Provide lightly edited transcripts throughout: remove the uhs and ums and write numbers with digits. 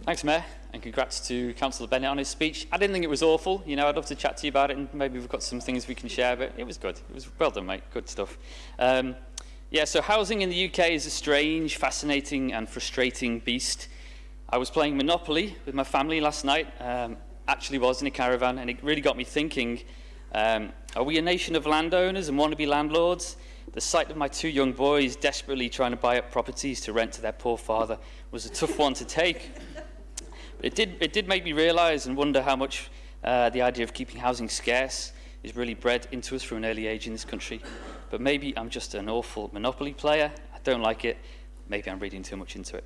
Thanks, Mayor, and congrats to Councillor Bennett on his speech. I didn't think it was awful. You know, I'd love to chat to you about it, and maybe we've got some things we can share, but it was good. It was well done, mate. Good stuff. Yeah, so housing in the UK is a strange, fascinating and frustrating beast. I was playing Monopoly with my family last night, actually was in a caravan, and it really got me thinking, are we a nation of landowners and wannabe landlords? The sight of my two young boys desperately trying to buy up properties to rent to their poor father was a tough one to take. But it did make me realise and wonder how much the idea of keeping housing scarce is really bred into us from an early age in this country. But maybe I'm just an awful Monopoly player. I don't like it. Maybe I'm reading too much into it.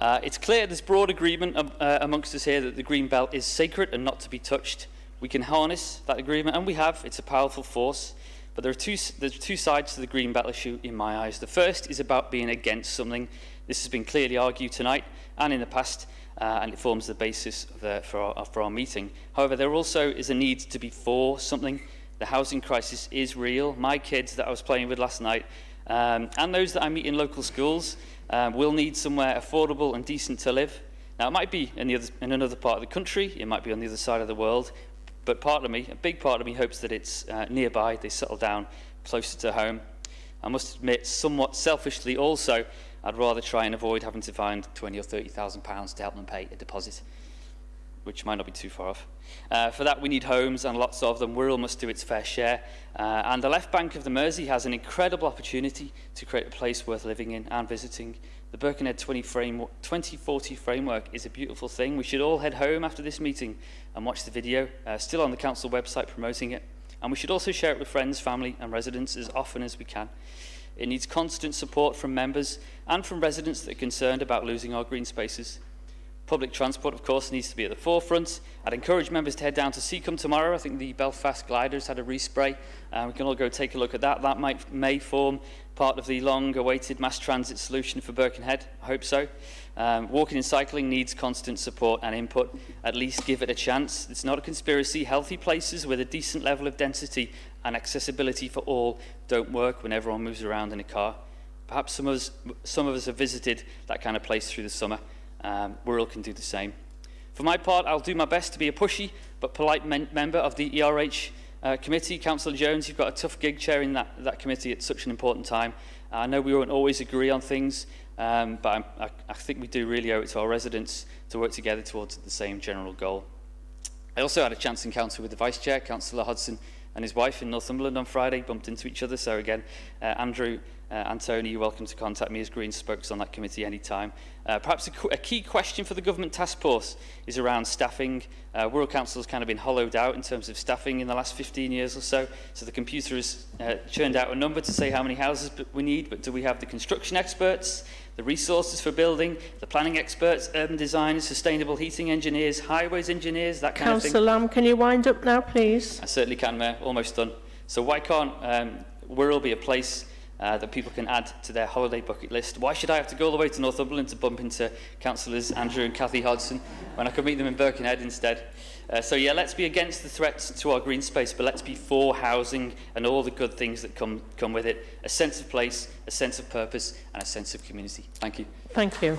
It's clear there's broad agreement amongst us here that the Green Belt is sacred and not to be touched. We can harness that agreement, and we have. It's a powerful force. But there's two sides to the Green Belt issue in my eyes. The first is about being against something. This has been clearly argued tonight and in the past, and it forms the basis for our meeting. However, there also is a need to be for something. The housing crisis is real. My kids that I was playing with last night, and those that I meet in local schools, will need somewhere affordable and decent to live. Now, it might be in another part of the country, it might be on the other side of the world, but a big part of me hopes that it's nearby, they settle down closer to home. I must admit, somewhat selfishly also, I'd rather try and avoid having to find £20,000 or £30,000 to help them pay a deposit, which might not be too far off. For that, we need homes, and lots of them. Wirral must do its fair share. And the left bank of the Mersey has an incredible opportunity to create a place worth living in and visiting. The Birkenhead 2040 framework is a beautiful thing. We should all head home after this meeting and watch the video, still on the council website promoting it. And we should also share it with friends, family and residents as often as we can. It needs constant support from members and from residents that are concerned about losing our green spaces. Public transport, of course, needs to be at the forefront. I'd encourage members to head down to Seacombe tomorrow. I think the Belfast Gliders had a respray. We can all go take a look at that. That may form part of the long-awaited mass transit solution for Birkenhead. I hope so. Walking and cycling needs constant support and input. At least give it a chance. It's not a conspiracy. Healthy places with a decent level of density and accessibility for all don't work when everyone moves around in a car. Perhaps some of us have visited that kind of place through the summer. Wirral can do the same. For my part, I'll do my best to be a pushy but polite member of the ERH committee. Councillor Jones, you've got a tough gig chairing that committee at such an important time. I know we won't always agree on things, but I think we do really owe it to our residents to work together towards the same general goal. I also had a chance encounter with the Vice Chair, Councillor Hodson, and his wife in Northumberland on Friday, bumped into each other. So again, Andrew and Tony, you're welcome to contact me as Green spokes on that committee anytime. Perhaps a key question for the Government Task Force is around staffing. Wirral Council has kind of been hollowed out in terms of staffing in the last 15 years or so. So the computer has churned out a number to say how many houses we need, but do we have the construction experts, the resources for building, the planning experts, urban designers, sustainable heating engineers, highways engineers, that kind of thing? Councillor Lamb, can you wind up now, please? I certainly can, Mayor. Almost done. So why can't Wirral be a place that people can add to their holiday bucket list? Why should I have to go all the way to Northumberland to bump into Councillors Andrew and Cathy Hodson when I could meet them in Birkenhead instead? So yeah, let's be against the threats to our green space, but let's be for housing and all the good things that come with it. A sense of place, a sense of purpose, and a sense of community. Thank you. Thank you.